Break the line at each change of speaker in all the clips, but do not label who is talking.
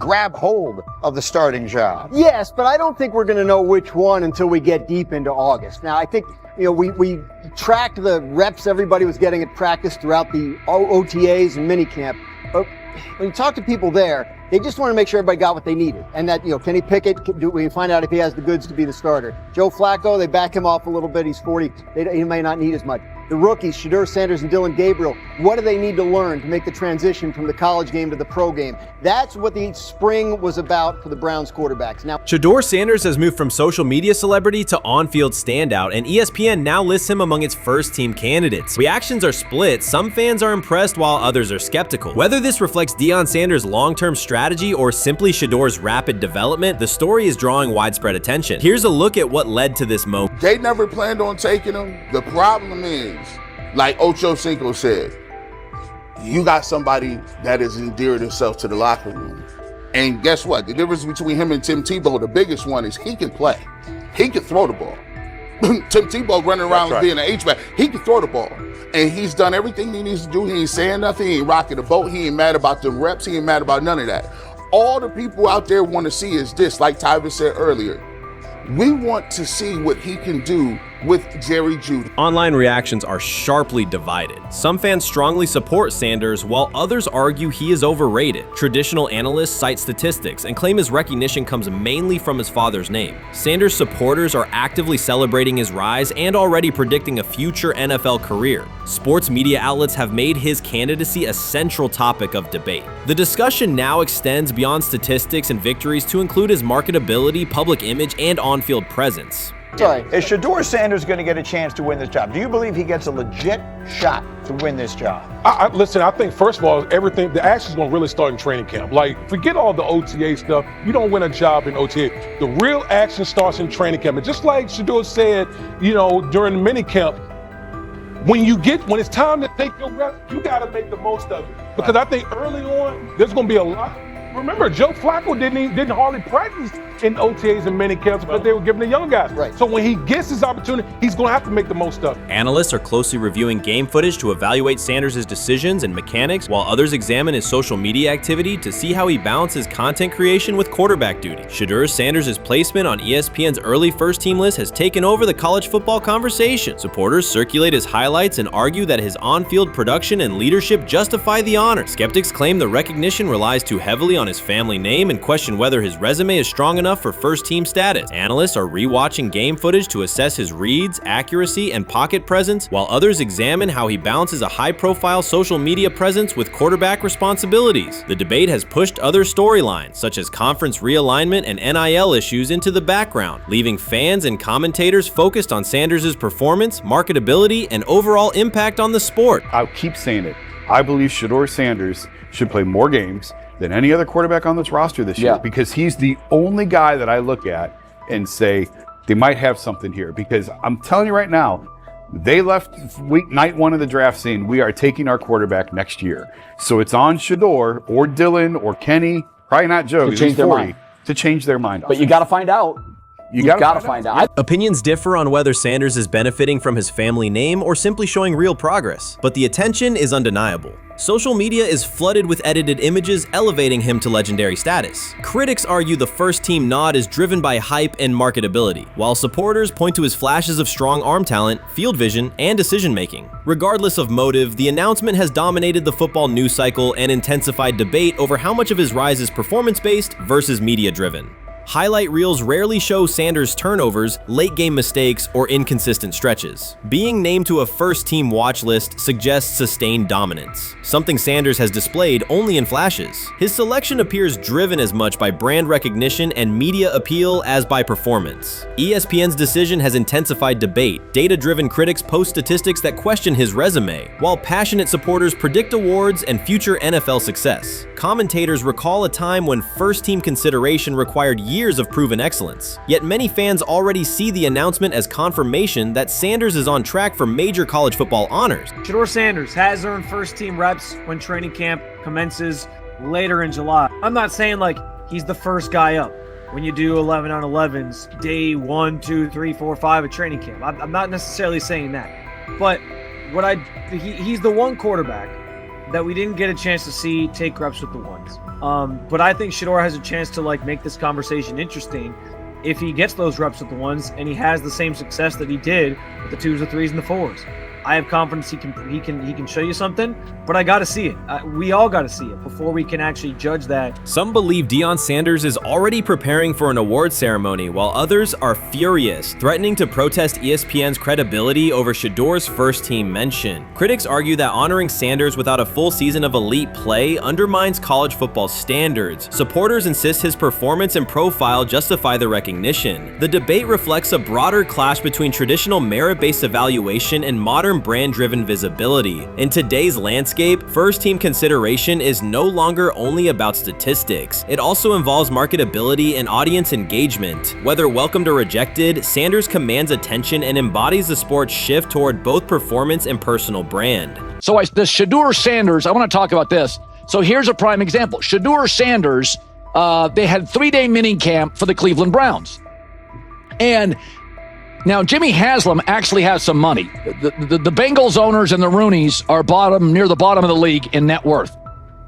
grab hold of the starting job.
Yes, but I don't think we're going to know which one until we get deep into August. Now, I think, we tracked the reps everybody was getting at practice throughout the OTAs and minicamp. But when you talk to people there, they just want to make sure everybody got what they needed. And that, Kenny Pickett, we find out if he has the goods to be the starter. Joe Flacco, they back him off a little bit. He's 40. He may not need as much. The rookies, Shedeur Sanders and Dylan Gabriel, what do they need to learn to make the transition from the college game to the pro game? That's what the spring was about for the Browns quarterbacks. Now,
Shedeur Sanders has moved from social media celebrity to on-field standout, and ESPN now lists him among its first-team candidates. Reactions are split. Some fans are impressed while others are skeptical. Whether this reflects Deion Sanders' long-term strategy or simply Shedeur's rapid development, the story is drawing widespread attention. Here's a look at what led to this moment.
They never planned on taking him. The problem is, like Ocho Cinco said, you got somebody that has endeared himself to the locker room. And guess what? The difference between him and Tim Tebow, the biggest one, is he can play. He can throw the ball. Tim Tebow running around being an H-back. He can throw the ball. And he's done everything he needs to do. He ain't saying nothing. He ain't rocking the boat. He ain't mad about the reps. He ain't mad about none of that. All the people out there want to see is this, like Tyvis said earlier. We want to see what he can do with Jerry Jeudy.
Online reactions are sharply divided. Some fans strongly support Sanders, while others argue he is overrated. Traditional analysts cite statistics and claim his recognition comes mainly from his father's name. Sanders supporters are actively celebrating his rise and already predicting a future NFL career. Sports media outlets have made his candidacy a central topic of debate. The discussion now extends beyond statistics and victories to include his marketability, public image, and on-field presence.
Sorry, is Shedeur Sanders going to get a chance to win this job? Do you believe he gets a legit shot to win this job?
Listen, I think, first of all, the action's going to really start in training camp. Like, forget all the OTA stuff. You don't win a job in OTA. The real action starts in training camp. And just like Shedeur said, during the mini camp, when it's time to take your rep, you got to make the most of it. Because I think early on, there's going to be a lot. Remember, Joe Flacco didn't hardly practice in OTAs and mini camps because they were giving the young guys.
Right.
So when he gets his opportunity, he's going to have to make the most of it.
Analysts are closely reviewing game footage to evaluate Sanders' decisions and mechanics, while others examine his social media activity to see how he balances content creation with quarterback duty. Shedeur Sanders' placement on ESPN's early first-team list has taken over the college football conversation. Supporters circulate his highlights and argue that his on-field production and leadership justify the honor. Skeptics claim the recognition relies too heavily on his family name and question whether his resume is strong enough for first-team status. Analysts are rewatching game footage to assess his reads, accuracy, and pocket presence, while others examine how he balances a high-profile social media presence with quarterback responsibilities. The debate has pushed other storylines, such as conference realignment and NIL issues, into the background, leaving fans and commentators focused on Sanders' performance, marketability, and overall impact on the sport.
I'll keep saying it. I believe Shedeur Sanders should play more games than any other quarterback on this roster this year, because he's the only guy that I look at and say they might have something here. Because I'm telling you right now, they left night one of the draft saying we are taking our quarterback next year. So it's on Shedeur or Dylan or Kenny, probably not Joe,
to change their mind.
To change their mind.
But you got to find out. You got to find out.
Opinions differ on whether Sanders is benefiting from his family name or simply showing real progress, but the attention is undeniable. Social media is flooded with edited images elevating him to legendary status. Critics argue the first-team nod is driven by hype and marketability, while supporters point to his flashes of strong arm talent, field vision, and decision-making. Regardless of motive, the announcement has dominated the football news cycle and intensified debate over how much of his rise is performance-based versus media-driven. Highlight reels rarely show Sanders' turnovers, late-game mistakes, or inconsistent stretches. Being named to a first-team watch list suggests sustained dominance, something Sanders has displayed only in flashes. His selection appears driven as much by brand recognition and media appeal as by performance. ESPN's decision has intensified debate. Data-driven critics post statistics that question his resume, while passionate supporters predict awards and future NFL success. Commentators recall a time when first-team consideration required years of proven excellence. Yet many fans already see the announcement as confirmation that Sanders is on track for major college football honors.
Shedeur Sanders has earned first-team reps when training camp commences later in July. I'm not saying like he's the first guy up when you do 11 on 11s, day 1, 2, 3, 4, 5 at training camp. I'm not necessarily saying that. But he's the one quarterback that we didn't get a chance to see take reps with the ones. But I think Shedeur has a chance to like make this conversation interesting if he gets those reps with the ones and he has the same success that he did with the 2s, the 3s, and the 4s. I have confidence he can show you something, but I got to see it. We all got to see it before we can actually judge that.
Some believe Deion Sanders is already preparing for an award ceremony, while others are furious, threatening to protest ESPN's credibility over Shedeur's first-team mention. Critics argue that honoring Sanders without a full season of elite play undermines college football standards. Supporters insist his performance and profile justify the recognition. The debate reflects a broader clash between traditional merit-based evaluation and modern brand-driven visibility. In today's landscape, first-team consideration is no longer only about statistics. It also involves marketability and audience engagement. Whether welcomed or rejected, Sanders commands attention and embodies the sport's shift toward both performance and personal brand.
So the Shedeur Sanders, I want to talk about this. So here's a prime example. Shedeur Sanders, they had 3-day mini camp for the Cleveland Browns. And now, Jimmy Haslam actually has some money. The Bengals owners and the Rooneys are near the bottom of the league in net worth.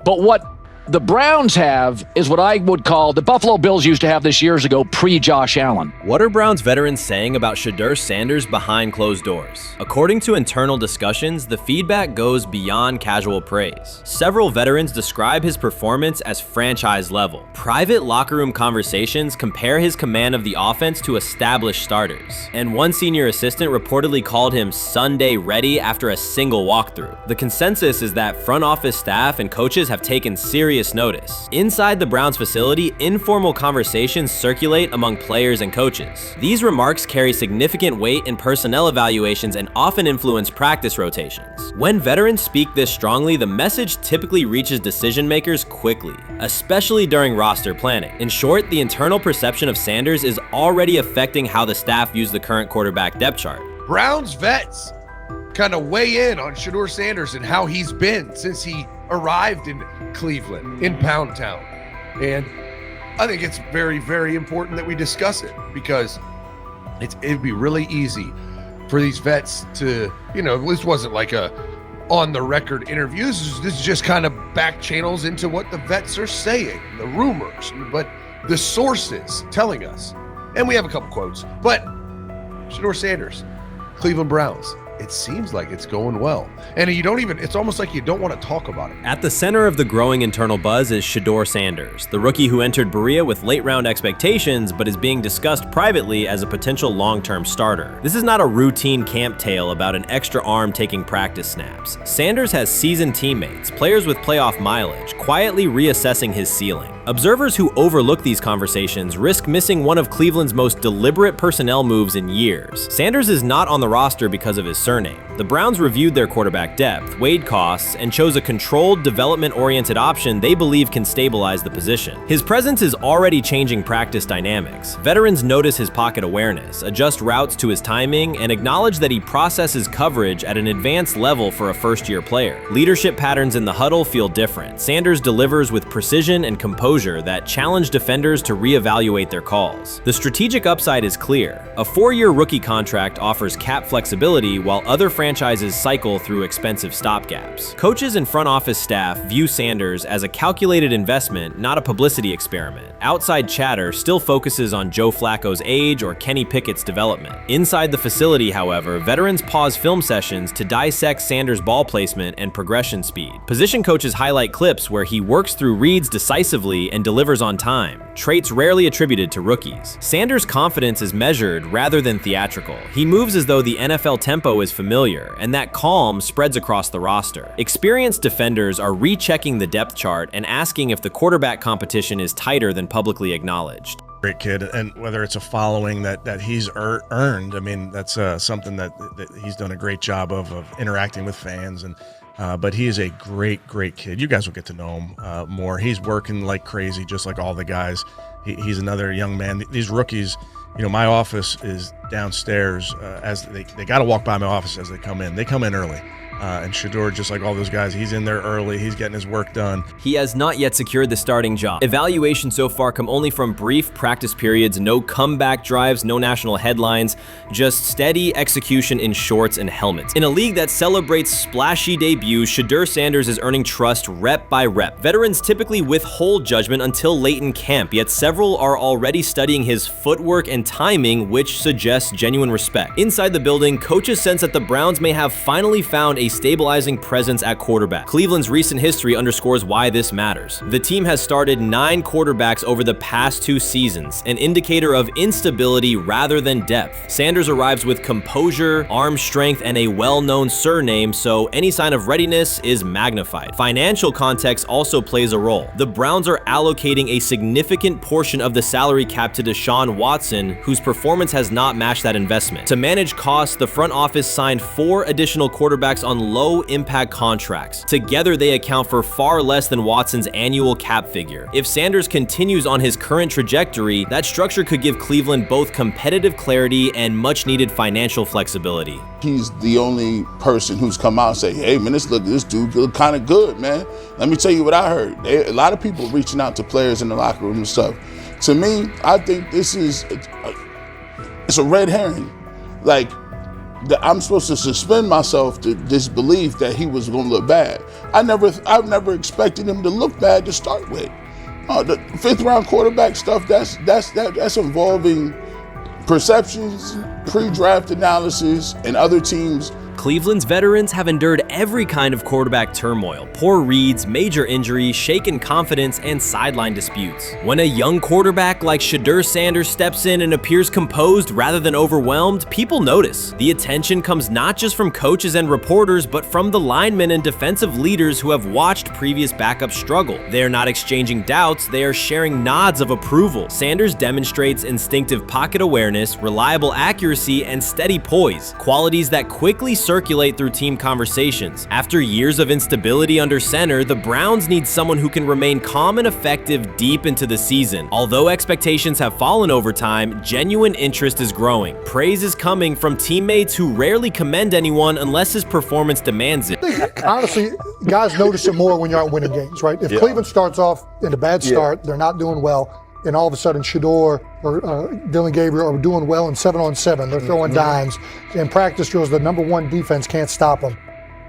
But what the Browns have is what I would call the Buffalo Bills used to have this years ago, pre-Josh Allen.
What are Browns veterans saying about Shedeur Sanders behind closed doors? According to internal discussions, the feedback goes beyond casual praise. Several veterans describe his performance as franchise level. Private locker room conversations compare his command of the offense to established starters. And one senior assistant reportedly called him Sunday ready after a single walkthrough. The consensus is that front office staff and coaches have taken serious notice. Inside the Browns facility, informal conversations circulate among players and coaches. These remarks carry significant weight in personnel evaluations and often influence practice rotations. When veterans speak this strongly, the message typically reaches decision makers quickly, especially during roster planning. In short, the internal perception of Sanders is already affecting how the staff views the current quarterback depth chart.
Browns vets kind of weigh in on Shedeur Sanders and how he's been since he arrived in Cleveland, in Pound Town. And I think it's very, very important that we discuss it because it'd be really easy for these vets to, this wasn't like a on-the-record interview. This is just kind of back channels into what the vets are saying, the rumors, but the sources telling us. And we have a couple quotes, but Shedeur Sanders, Cleveland Browns, it seems like it's going well. And it's almost like you don't want to talk about it.
At the center of the growing internal buzz is Shedeur Sanders, the rookie who entered Berea with late-round expectations but is being discussed privately as a potential long-term starter. This is not a routine camp tale about an extra arm taking practice snaps. Sanders has seasoned teammates, players with playoff mileage, quietly reassessing his ceiling. Observers who overlook these conversations risk missing one of Cleveland's most deliberate personnel moves in years. Sanders is not on the roster because of his surname. The Browns reviewed their quarterback depth, weighed costs, and chose a controlled, development-oriented option they believe can stabilize the position. His presence is already changing practice dynamics. Veterans notice his pocket awareness, adjust routes to his timing, and acknowledge that he processes coverage at an advanced level for a first-year player. Leadership patterns in the huddle feel different. Sanders delivers with precision and composure that challenge defenders to reevaluate their calls. The strategic upside is clear. A 4-year rookie contract offers cap flexibility while other franchises cycle through expensive stopgaps. Coaches and front office staff view Sanders as a calculated investment, not a publicity experiment. Outside chatter still focuses on Joe Flacco's age or Kenny Pickett's development. Inside the facility, however, veterans pause film sessions to dissect Sanders' ball placement and progression speed. Position coaches highlight clips where he works through reads decisively and delivers on time, traits rarely attributed to rookies. Sanders' confidence is measured rather than theatrical. He moves as though the NFL tempo is familiar, and that calm spreads across the roster. Experienced defenders are rechecking the depth chart and asking if the quarterback competition is tighter than publicly acknowledged.
Great kid, and whether it's a following that he's earned, I mean, that's something that he's done a great job of interacting with fans, and but he is a great kid. You guys will get to know him more. He's working like crazy, just like all the guys. He's another young man. These rookies, my office is downstairs. As they got to walk by my office as they come in. They come in early.
And Shedeur, just like all those guys, he's in there early. He's getting his work done.
He has not yet secured the starting job. Evaluations so far come only from brief practice periods, no comeback drives, no national headlines, just steady execution in shorts and helmets. In a league that celebrates splashy debuts, Shedeur Sanders is earning trust rep by rep. Veterans typically withhold judgment until late in camp, yet several are already studying his footwork and timing, which suggests genuine respect. Inside the building, coaches sense that the Browns may have finally found a stabilizing presence at quarterback. Cleveland's recent history underscores why this matters. The team has started 9 quarterbacks over the past 2 seasons, an indicator of instability rather than depth. Sanders arrives with composure, arm strength, and a well-known surname, so any sign of readiness is magnified. Financial context also plays a role. The Browns are allocating a significant portion of the salary cap to Deshaun Watson, whose performance has not matched that investment. To manage costs, the front office signed 4 additional quarterbacks on low-impact contracts. Together, they account for far less than Watson's annual cap figure. If Sanders continues on his current trajectory, that structure could give Cleveland both competitive clarity and much-needed financial flexibility.
He's the only person who's come out and say, hey, man, this dude look kind of good, man. Let me tell you what I heard. A lot of people reaching out to players in the locker room and stuff. To me, I think this is it's a red herring. Like, I'm supposed to suspend myself to disbelief that he was going to look bad. I've never expected him to look bad to start with. The 5th round quarterback stuff, that's involving perceptions, pre-draft analysis, and other teams.
Cleveland's veterans have endured every kind of quarterback turmoil: poor reads, major injuries, shaken confidence, and sideline disputes. When a young quarterback like Shedeur Sanders steps in and appears composed rather than overwhelmed, people notice. The attention comes not just from coaches and reporters, but from the linemen and defensive leaders who have watched previous backups struggle. They are not exchanging doubts, they are sharing nods of approval. Sanders demonstrates instinctive pocket awareness, reliable accuracy, and steady poise, qualities that quickly circulate through team conversations. After years of instability under center, the Browns need someone who can remain calm and effective deep into the season. Although expectations have fallen over time, genuine interest is growing. Praise is coming from teammates who rarely commend anyone unless his performance demands it.
Honestly, guys notice it more when you're out winning games, right? If Cleveland starts off in a bad start, they're not doing well, and all of a sudden Shedeur or Dillon Gabriel are doing well in 7-on-7. They're throwing dimes. In practice drills, the number 1 defense can't stop them.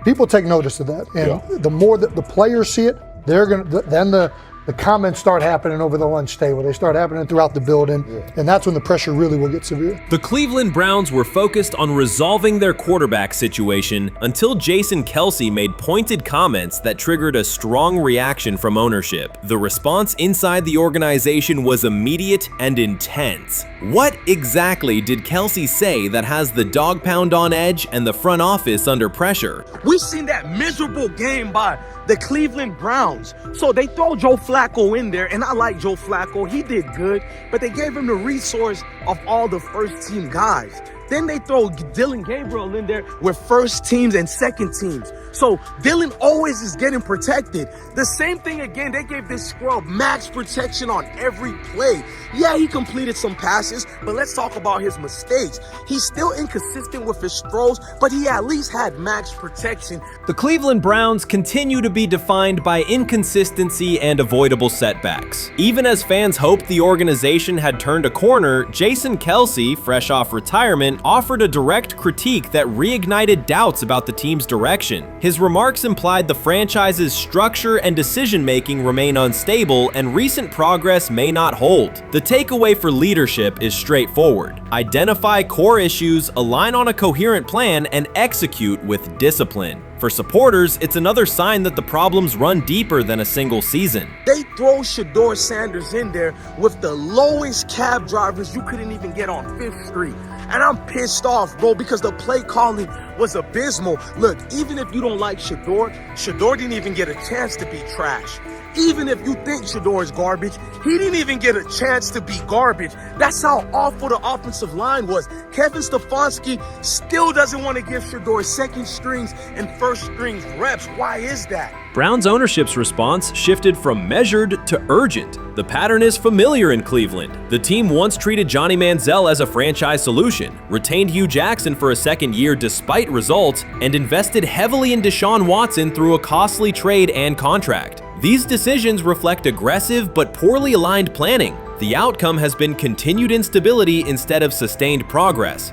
People take notice of that, and the more that the players see it, they're gonna. Then the comments start happening over the lunch table. They start happening throughout the building, and that's when the pressure really will get severe.
The Cleveland Browns were focused on resolving their quarterback situation until Jason Kelce made pointed comments that triggered a strong reaction from ownership. The response inside the organization was immediate and intense. What exactly did Kelce say that has the dog pound on edge and the front office under pressure?
We've seen that miserable game by the Cleveland Browns. So they throw Joe Flacco in there, and I like Joe Flacco. He did good, but they gave him the resource of all the first-team guys. Then they throw Dillon Gabriel in there with first teams and second teams. So Dillon always is getting protected. The same thing again, they gave this scrub max protection on every play. Yeah, he completed some passes, but let's talk about his mistakes. He's still inconsistent with his throws, but he at least had max protection.
The Cleveland Browns continue to be defined by inconsistency and avoidable setbacks. Even as fans hoped the organization had turned a corner, Jason Kelce, fresh off retirement, offered a direct critique that reignited doubts about the team's direction. His remarks implied the franchise's structure and decision-making remain unstable and recent progress may not hold. The takeaway for leadership is straightforward: identify core issues, align on a coherent plan, and execute with discipline. For supporters, it's another sign that the problems run deeper than a single season.
They throw Shedeur Sanders in there with the lowest cab drivers you couldn't even get on 5th Street. And I'm pissed off, bro, because the play calling was abysmal. Look, even if you don't like Shedeur didn't even get a chance to be trash. Even if you think Shedeur is garbage, he didn't even get a chance to be garbage. That's how awful the offensive line was. Kevin Stefanski still doesn't want to give Shedeur second strings and first strings reps. Why is that?
Browns ownership's response shifted from measured to urgent. The pattern is familiar in Cleveland. The team once treated Johnny Manziel as a franchise solution, retained Hugh Jackson for a second year despite results, and invested heavily in Deshaun Watson through a costly trade and contract. These decisions reflect aggressive but poorly aligned planning. The outcome has been continued instability instead of sustained progress.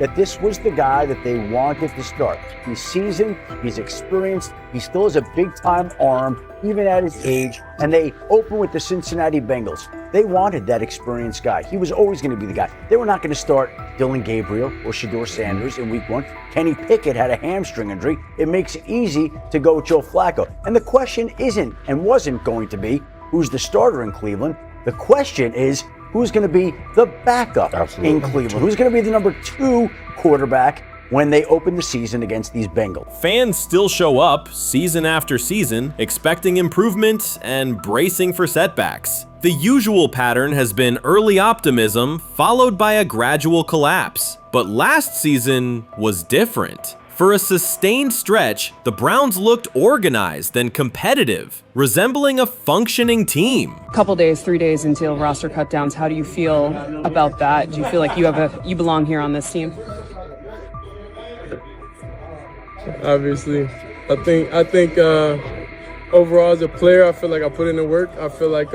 That this was the guy that they wanted to start. He's seasoned, he's experienced, he still has a big-time arm, even at his age, and they open with the Cincinnati Bengals. They wanted that experienced guy. He was always going to be the guy. They were not going to start Dylan Gabriel or Shedeur Sanders in week 1. Kenny Pickett had a hamstring injury. It makes it easy to go with Joe Flacco. And the question isn't and wasn't going to be who's the starter in Cleveland. The question is, who's going to be the backup in Cleveland? Who's going to be the number 2 quarterback when they open the season against these Bengals?
Fans still show up season after season, expecting improvement and bracing for setbacks. The usual pattern has been early optimism followed by a gradual collapse. But last season was different. For a sustained stretch, the Browns looked organized and competitive, resembling a functioning team.
Couple days, 3 days until roster cutdowns. How do you feel about that? Do you feel like you belong here on this team?
Obviously, I think overall as a player, I feel like I put in the work. I feel like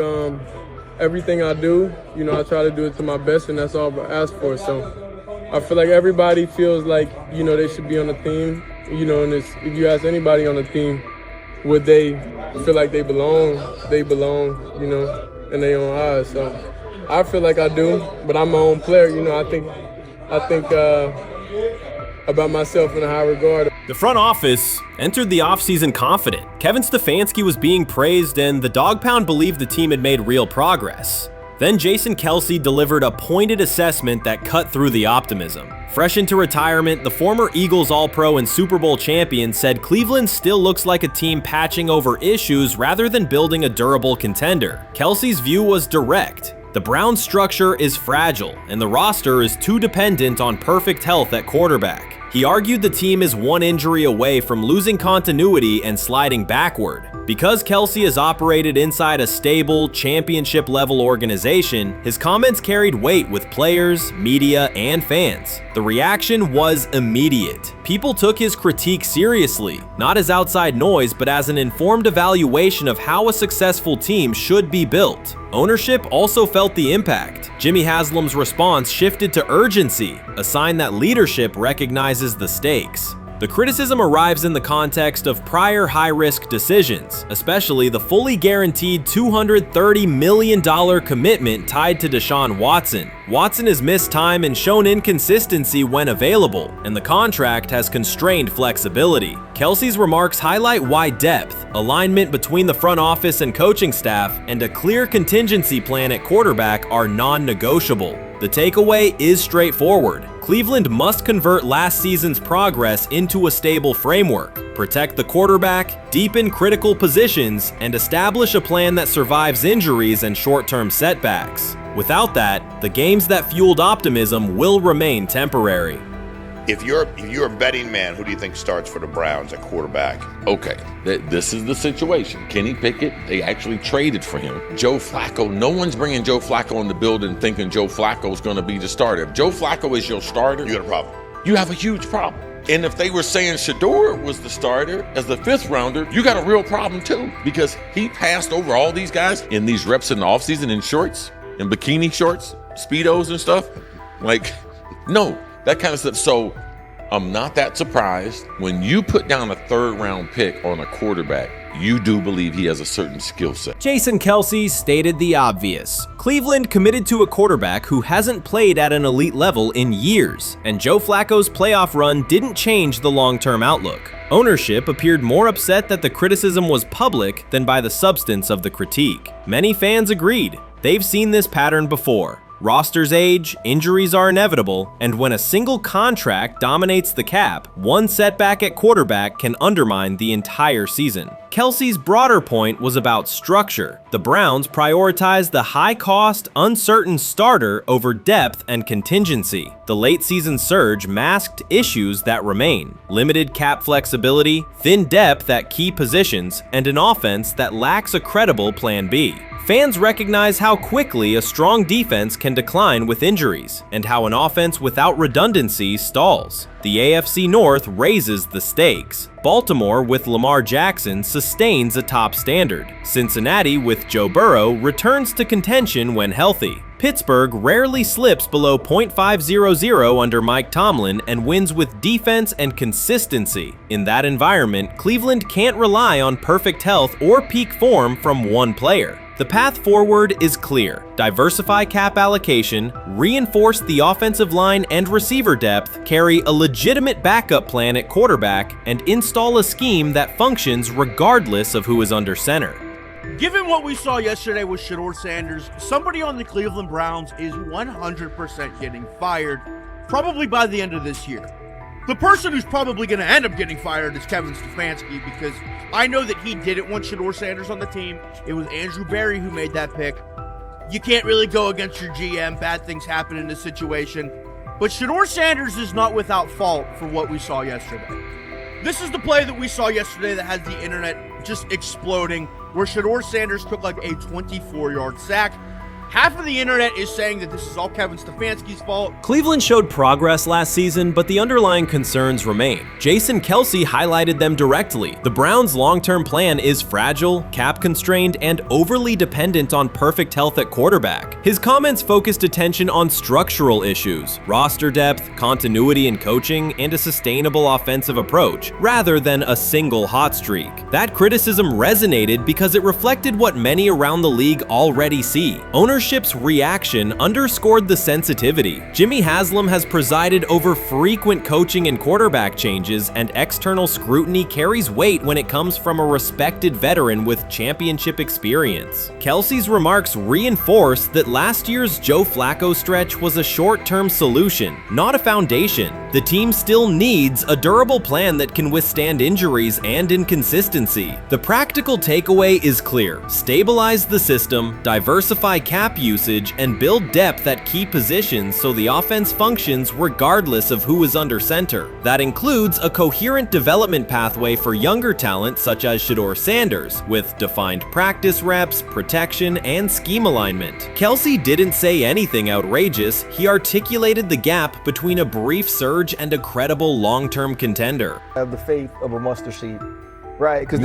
everything I do, I try to do it to my best, and that's all I ask for. So I feel like everybody feels like, they should be on the team, and if you ask anybody on the team, would they feel like they belong, in their own eyes. So I feel like I do, but I'm my own player, I think about myself in a high regard.
The front office entered the offseason confident. Kevin Stefanski was being praised, and the Dog Pound believed the team had made real progress. Then Jason Kelce delivered a pointed assessment that cut through the optimism. Fresh into retirement, the former Eagles All-Pro and Super Bowl champion said Cleveland still looks like a team patching over issues rather than building a durable contender. Kelce's view was direct. The Browns' structure is fragile, and the roster is too dependent on perfect health at quarterback. He argued the team is one injury away from losing continuity and sliding backward. Because Kelce has operated inside a stable, championship-level organization, his comments carried weight with players, media, and fans. The reaction was immediate. People took his critique seriously, not as outside noise, but as an informed evaluation of how a successful team should be built. Ownership also felt the impact. Jimmy Haslam's response shifted to urgency, a sign that leadership recognizes the stakes. The criticism arrives in the context of prior high-risk decisions, especially the fully guaranteed $230 million commitment tied to Deshaun Watson. Watson has missed time and shown inconsistency when available, and the contract has constrained flexibility. Kelce's remarks highlight why depth, alignment between the front office and coaching staff, and a clear contingency plan at quarterback are non-negotiable. The takeaway is straightforward. Cleveland must convert last season's progress into a stable framework, protect the quarterback, deepen critical positions, and establish a plan that survives injuries and short-term setbacks. Without that, the games that fueled optimism will remain temporary.
If you're a betting man, who do you think starts for the Browns at quarterback?
Okay, this is the situation. Kenny Pickett, they actually traded for him. Joe Flacco, no one's bringing Joe Flacco in the building thinking Joe Flacco's going to be the starter. If Joe Flacco is your starter,
you got a problem.
You have a huge problem. And if they were saying Shedeur was the starter as the 5th rounder, you got a real problem too, because he passed over all these guys in these reps in the offseason in shorts, in bikini shorts, Speedos and stuff. No. That kind of stuff. So I'm not that surprised. When you put down a 3rd round pick on a quarterback, you do believe he has a certain skill set.
Jason Kelce stated the obvious. Cleveland committed to a quarterback who hasn't played at an elite level in years, and Joe Flacco's playoff run didn't change the long-term outlook. Ownership appeared more upset that the criticism was public than by the substance of the critique. Many fans agreed. They've seen this pattern before. Rosters age, injuries are inevitable, and when a single contract dominates the cap, one setback at quarterback can undermine the entire season. Kelsey's broader point was about structure. The Browns prioritized the high-cost, uncertain starter over depth and contingency. The late-season surge masked issues that remain: limited cap flexibility, thin depth at key positions, and an offense that lacks a credible plan B. Fans recognize how quickly a strong defense can decline with injuries, and how an offense without redundancy stalls. The AFC North raises the stakes. Baltimore with Lamar Jackson sustains a top standard. Cincinnati with Joe Burrow returns to contention when healthy. Pittsburgh rarely slips below .500 under Mike Tomlin and wins with defense and consistency. In that environment, Cleveland can't rely on perfect health or peak form from one player. The path forward is clear. Diversify cap allocation, reinforce the offensive line and receiver depth, carry a legitimate backup plan at quarterback, and install a scheme that functions regardless of who is under center.
Given what we saw yesterday with Shedeur Sanders, somebody on the Cleveland Browns is 100% getting fired, probably by the end of this year. The person who's probably going to end up getting fired is Kevin Stefanski, because I know that he didn't want Shedeur Sanders on the team. It was Andrew Berry who made that pick. You can't really go against your GM. Bad things happen in this situation. But Shedeur Sanders is not without fault for what we saw yesterday. This is the play that we saw yesterday that has the internet just exploding, where Shedeur Sanders took like a 24-yard sack. Half of the internet is saying that this is all Kevin Stefanski's fault.
Cleveland showed progress last season, but the underlying concerns remain. Jason Kelce highlighted them directly. The Browns' long-term plan is fragile, cap-constrained, and overly dependent on perfect health at quarterback. His comments focused attention on structural issues, roster depth, continuity in coaching, and a sustainable offensive approach, rather than a single hot streak. That criticism resonated because it reflected what many around the league already see. Ownership's reaction underscored the sensitivity. Jimmy Haslam has presided over frequent coaching and quarterback changes, and external scrutiny carries weight when it comes from a respected veteran with championship experience. Kelce's remarks reinforce that last year's Joe Flacco stretch was a short-term solution, not a foundation. The team still needs a durable plan that can withstand injuries and inconsistency. The practical takeaway is clear: stabilize the system, diversify cap usage, and build depth at key positions so the offense functions regardless of who is under center. That includes a coherent development pathway for younger talent such as Shedeur Sanders, with defined practice reps, protection, and scheme alignment. Kelce didn't say anything outrageous. He articulated the gap between a brief surge and a credible long-term contender.
I have the faith of a mustard seed. Right, because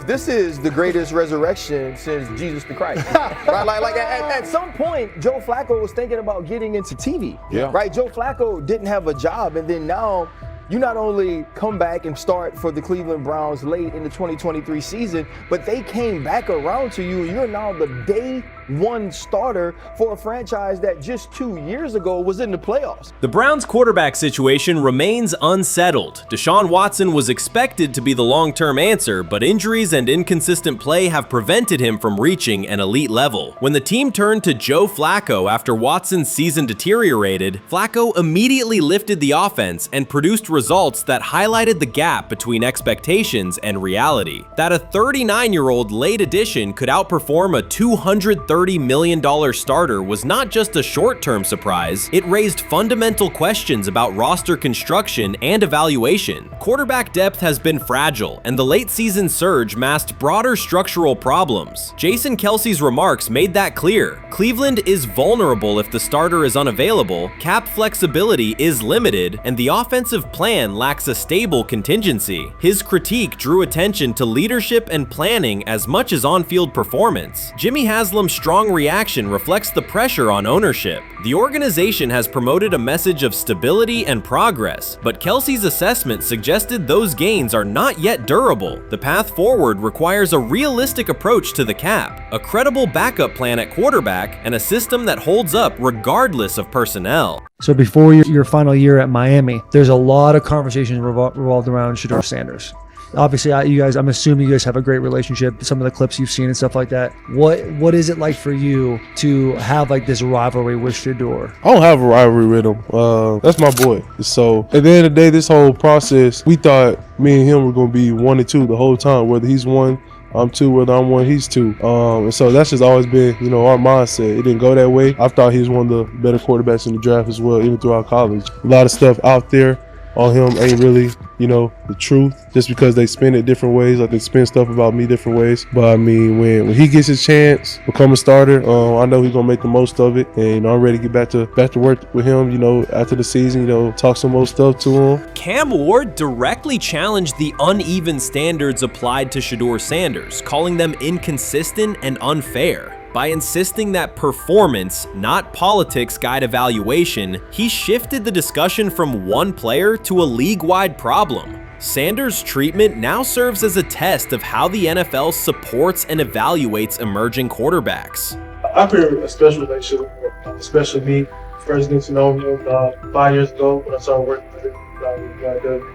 this is the greatest resurrection since Jesus the Christ. Right, like at some point, Joe Flacco was thinking about getting into TV.
Yeah.
Right, Joe Flacco didn't have a job, and then now you not only come back and start for the Cleveland Browns late in the 2023 season, but they came back around to you, and you're now the day one starter for a franchise that just 2 years ago was in the playoffs.
The Browns' quarterback situation remains unsettled. Deshaun Watson was expected to be the long-term answer, but injuries and inconsistent play have prevented him from reaching an elite level. When the team turned to Joe Flacco after Watson's season deteriorated, Flacco immediately lifted the offense and produced results that highlighted the gap between expectations and reality. That a 39-year-old late addition could outperform a $230 million starter was not just a short-term surprise, it raised fundamental questions about roster construction and evaluation. Quarterback depth has been fragile, and the late-season surge masked broader structural problems. Jason Kelce's remarks made that clear. Cleveland is vulnerable if the starter is unavailable, cap flexibility is limited, and the offensive plan lacks a stable contingency. His critique drew attention to leadership and planning as much as on-field performance. Jimmy Haslam's strong reaction reflects the pressure on ownership. The organization has promoted a message of stability and progress, but Kelce's assessment suggested those gains are not yet durable. The path forward requires a realistic approach to the cap, a credible backup plan at quarterback, and a system that holds up regardless of personnel.
So before your final year at Miami, there's a lot of conversations revolved around Shedeur Sanders. Obviously, I'm assuming you guys have a great relationship. Some of the clips you've seen and stuff like that. What is it like for you to have like this rivalry with Shedeur?
I don't have a rivalry with him. That's my boy. So at the end of the day, this whole process, we thought me and him were going to be 1 and 2 the whole time. Whether he's 1, I'm 2, whether I'm 1, he's 2. And so that's just always been, our mindset. It didn't go that way. I thought he was one of the better quarterbacks in the draft as well, even throughout college. A lot of stuff out there on him ain't really, the truth, just because they spin it different ways. Like they spin stuff about me different ways. But I mean, when he gets his chance, become a starter, I know he's gonna make the most of it. And I'm ready to get back to work with him, after the season, talk some more stuff to him.
Cam Ward directly challenged the uneven standards applied to Shedeur Sanders, calling them inconsistent and unfair. By insisting that performance, not politics, guide evaluation, he shifted the discussion from one player to a league-wide problem. Sanders' treatment now serves as a test of how the NFL supports and evaluates emerging quarterbacks.
I feel a special relationship with him, especially me. First getting to know him 5 years ago when I started working with him.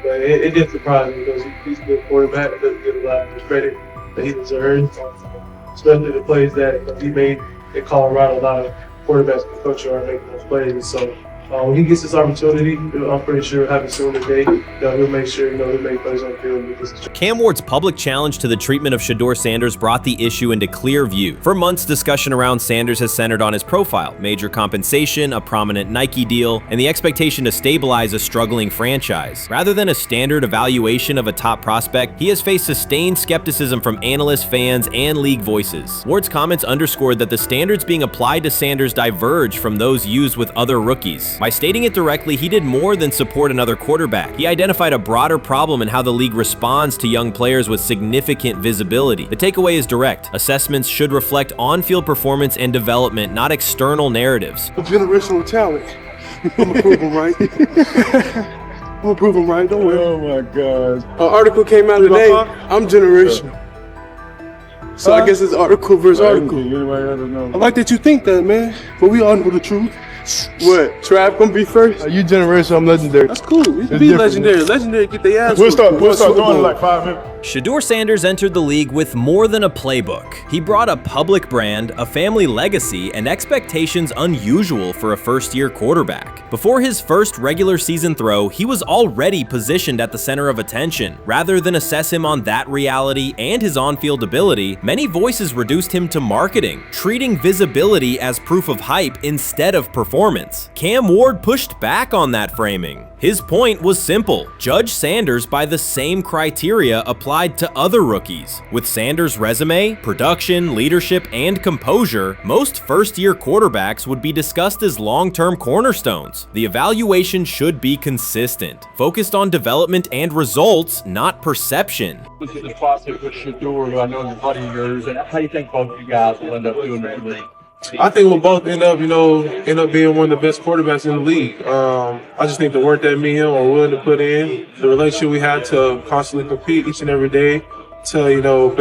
But it did surprise me because he's a good quarterback. It doesn't get a lot of the credit that he deserves. Especially the plays that he made in Colorado. A lot of quarterbacks and coaches are making those plays. So when he gets this opportunity, I'm pretty sure having soon today, he'll make sure he'll make plays on the field.
Cam Ward's public challenge to the treatment of Shedeur Sanders brought the issue into clear view. For months, discussion around Sanders has centered on his profile, major compensation, a prominent Nike deal, and the expectation to stabilize a struggling franchise. Rather than a standard evaluation of a top prospect, he has faced sustained skepticism from analysts, fans, and league voices. Ward's comments underscored that the standards being applied to Sanders diverge from those used with other rookies. By stating it directly, he did more than support another quarterback. He identified a broader problem in how the league responds to young players with significant visibility. The takeaway is direct. Assessments should reflect on-field performance and development, not external narratives.
Generational talent. I'm gonna prove him right. I'm gonna prove him right. Don't worry. Oh my God. An article came out today. I'm generational. So I guess it's article versus article. I like that you think that, man. But we all know the truth. What? Trav gonna be first? You generational, I'm legendary. That's cool. We can be legendary. Legendary get their ass. We'll start doing it like 5 minutes.
Shedeur Sanders entered the league with more than a playbook. He brought a public brand, a family legacy, and expectations unusual for a first-year quarterback. Before his first regular season throw, he was already positioned at the center of attention. Rather than assess him on that reality and his on-field ability, many voices reduced him to marketing, treating visibility as proof of hype instead of performance. Cam Ward pushed back on that framing. His point was simple: judge Sanders by the same criteria applied to other rookies. With Sanders' resume, production, leadership, and composure, most first-year quarterbacks would be discussed as long-term cornerstones. The evaluation should be consistent, focused on development and results, not perception.
This is the process with Shedeur, who I know is a buddy of yours, and how do you think both of you guys will end up doing that? I think we'll both end up being one of the best quarterbacks in the league. I just think the work that me and him are willing to put in, the relationship we have to constantly compete each and every day to,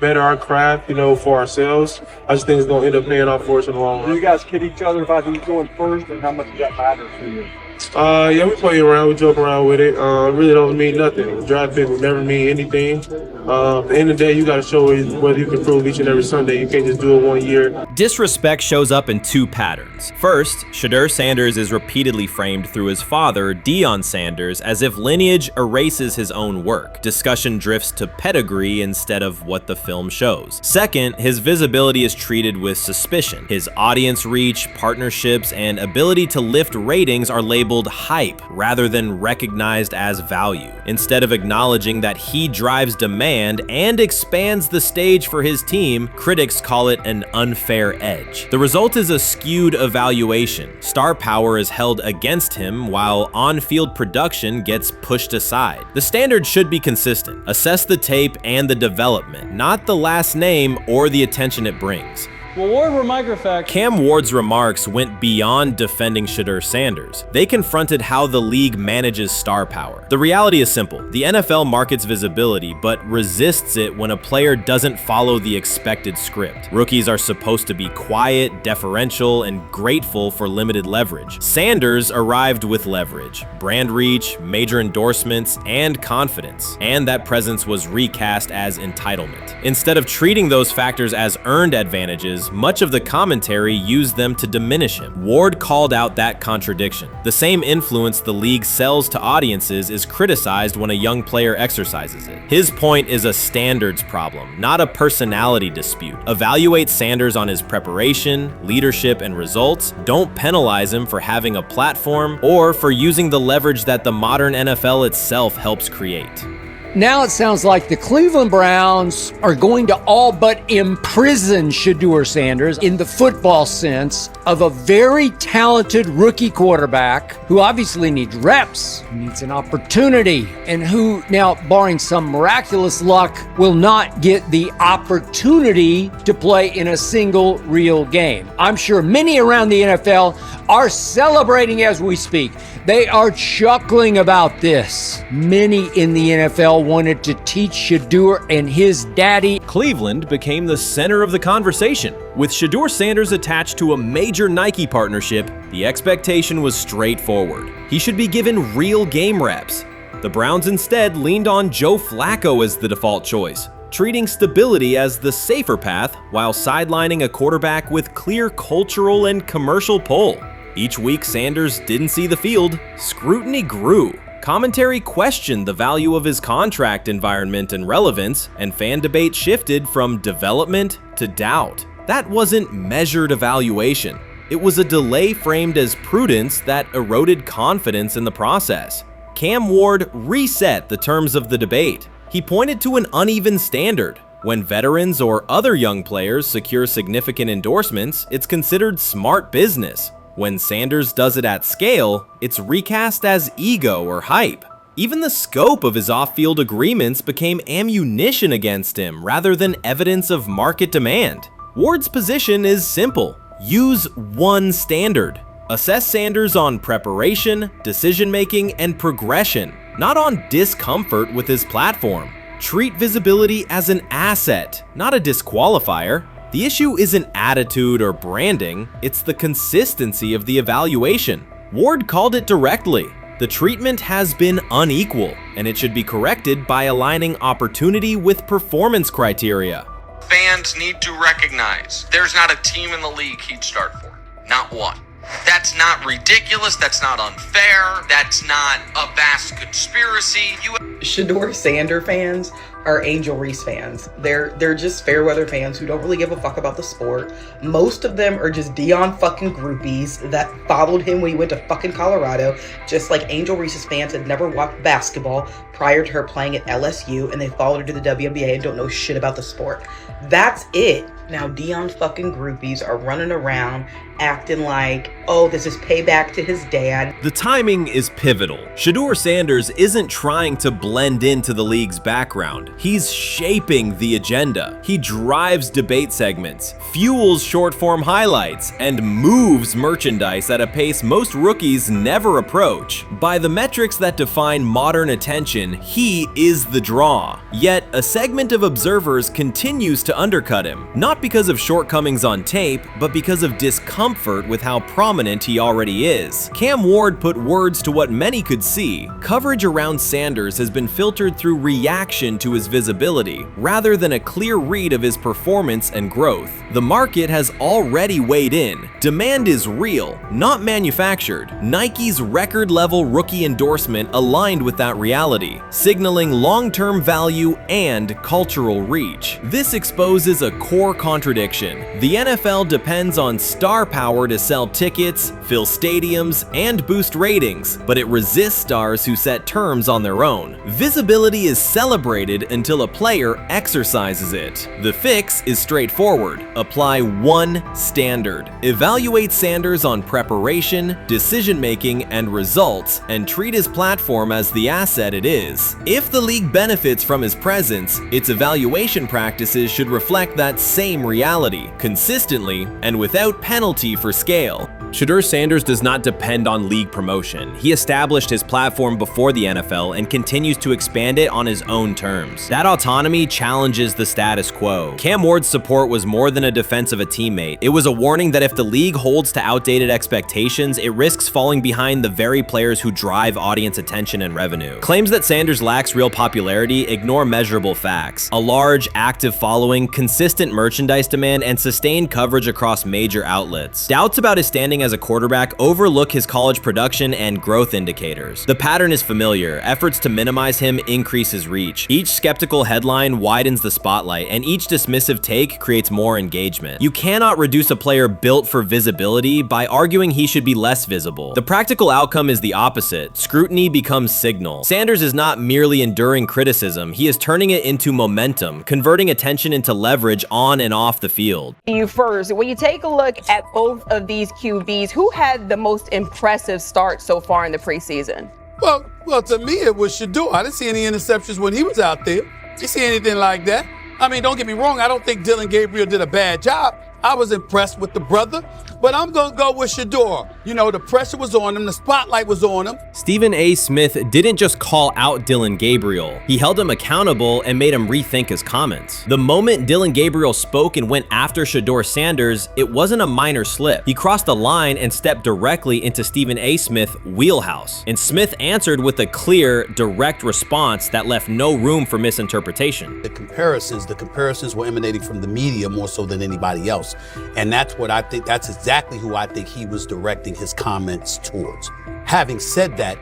better our craft, for ourselves. I just think it's going to end up paying off for us in the long run. Do you guys kid each other about who's going first and how much does that matter to you? Yeah, we play around, we joke around with it. It really don't mean nothing. Draft pick will never mean anything. At the end of the day, you got to show whether you can prove each and every Sunday. You can't just do it 1 year.
Disrespect shows up in two patterns. First, Shedeur Sanders is repeatedly framed through his father, Deion Sanders, as if lineage erases his own work. Discussion drifts to pedigree instead of what the film shows. Second, his visibility is treated with suspicion. His audience reach, partnerships, and ability to lift ratings are labeled hype rather than recognized as value. Instead of acknowledging that he drives demand and expands the stage for his team, critics call it an unfair edge. The result is a skewed evaluation. Star power is held against him while on-field production gets pushed aside. The standard should be consistent. Assess the tape and the development, not the last name or the attention it brings.
Well, Ward were microfacts.
Cam Ward's remarks went beyond defending Shedeur Sanders. They confronted how the league manages star power. The reality is simple. The NFL markets visibility, but resists it when a player doesn't follow the expected script. Rookies are supposed to be quiet, deferential, and grateful for limited leverage. Sanders arrived with leverage, brand reach, major endorsements, and confidence. And that presence was recast as entitlement. Instead of treating those factors as earned advantages, much of the commentary used them to diminish him. Ward called out that contradiction. The same influence the league sells to audiences is criticized when a young player exercises it. His point is a standards problem, not a personality dispute. Evaluate Sanders on his preparation, leadership, and results. Don't penalize him for having a platform or for using the leverage that the modern NFL itself helps create.
Now it sounds like the Cleveland Browns are going to all but imprison Shedeur Sanders in the football sense of a very talented rookie quarterback who obviously needs reps, needs an opportunity, and who now, barring some miraculous luck, will not get the opportunity to play in a single real game. I'm sure many around the NFL are celebrating as we speak. They are chuckling about this. Many in the NFL wanted to teach Shedeur and his daddy.
Cleveland became the center of the conversation. With Shedeur Sanders attached to a major Nike partnership, the expectation was straightforward. He should be given real game reps. The Browns instead leaned on Joe Flacco as the default choice, treating stability as the safer path while sidelining a quarterback with clear cultural and commercial pull. Each week Sanders didn't see the field, scrutiny grew. Commentary questioned the value of his contract environment and relevance, and fan debate shifted from development to doubt. That wasn't measured evaluation. It was a delay framed as prudence that eroded confidence in the process. Cam Ward reset the terms of the debate. He pointed to an uneven standard. When veterans or other young players secure significant endorsements, it's considered smart business. When Sanders does it at scale, it's recast as ego or hype. Even the scope of his off-field agreements became ammunition against him rather than evidence of market demand. Ward's position is simple. Use one standard. Assess Sanders on preparation, decision-making, and progression, not on discomfort with his platform. Treat visibility as an asset, not a disqualifier. The issue isn't attitude or branding, it's the consistency of the evaluation. Ward called it directly. The treatment has been unequal, and it should be corrected by aligning opportunity with performance criteria.
Fans need to recognize there's not a team in the league he'd start for. Not one. That's not ridiculous, that's not unfair, that's not a vast conspiracy.
Shedeur Sanders fans are Angel Reese fans. They're just fair weather fans who don't really give a fuck about the sport. Most of them are just Dion fucking groupies that followed him when he went to fucking Colorado, just like Angel Reese's fans had never watched basketball prior to her playing at LSU, and they followed her to the WNBA and don't know shit about the sport. That's it. Now Dion fucking groupies are running around acting like, oh, this is payback to his dad.
The timing is pivotal. Shedeur Sanders isn't trying to blend into the league's background. He's shaping the agenda. He drives debate segments, fuels short-form highlights, and moves merchandise at a pace most rookies never approach. By the metrics that define modern attention, he is the draw. Yet, a segment of observers continues to undercut him, not because of shortcomings on tape, but because of discomfort with how prominent he already is. Cam Ward put words to what many could see. Coverage around Sanders has been filtered through reaction to his visibility, rather than a clear read of his performance and growth. The market has already weighed in. Demand is real, not manufactured. Nike's record-level rookie endorsement aligned with that reality, signaling long-term value and cultural reach. This exposes a core contradiction. The NFL depends on star power to sell tickets, fill stadiums, and boost ratings, but it resists stars who set terms on their own. Visibility is celebrated until a player exercises it. The fix is straightforward. Apply one standard. Evaluate Sanders on preparation, decision-making, and results, and treat his platform as the asset it is. If the league benefits from his presence, its evaluation practices should reflect that same became reality, consistently, and without penalty for scale. Shedeur Sanders does not depend on league promotion. He established his platform before the NFL and continues to expand it on his own terms. That autonomy challenges the status quo. Cam Ward's support was more than a defense of a teammate. It was a warning that if the league holds to outdated expectations, it risks falling behind the very players who drive audience attention and revenue. Claims that Sanders lacks real popularity ignore measurable facts. A large, active following, consistent merchandise demand, and sustained coverage across major outlets. Doubts about his standing as a quarterback overlook his college production and growth indicators. The pattern is familiar. Efforts to minimize him increase his reach. Each skeptical headline widens the spotlight, and each dismissive take creates more engagement. You cannot reduce a player built for visibility by arguing he should be less visible. The practical outcome is the opposite. Scrutiny becomes signal. Sanders is not merely enduring criticism, he is turning it into momentum, converting attention into leverage on and off the field.
You first, when you take a look at both of these QBs, who had the most impressive start so far in the preseason?
Well, to me, it was Shedeur. I didn't see any interceptions when he was out there. Did you see anything like that? I mean, don't get me wrong. I don't think Dillon Gabriel did a bad job. I was impressed with the brother, but I'm going to go with Shedeur. You know, the pressure was on him. The spotlight was on him.
Stephen A. Smith didn't just call out Dillon Gabriel. He held him accountable and made him rethink his comments. The moment Dillon Gabriel spoke and went after Shedeur Sanders, it wasn't a minor slip. He crossed the line and stepped directly into Stephen A. Smith's wheelhouse. And Smith answered with a clear, direct response that left no room for misinterpretation.
The comparisons were emanating from the media more so than anybody else. And that's what I think, that's exactly who I think he was directing his comments towards. Having said that,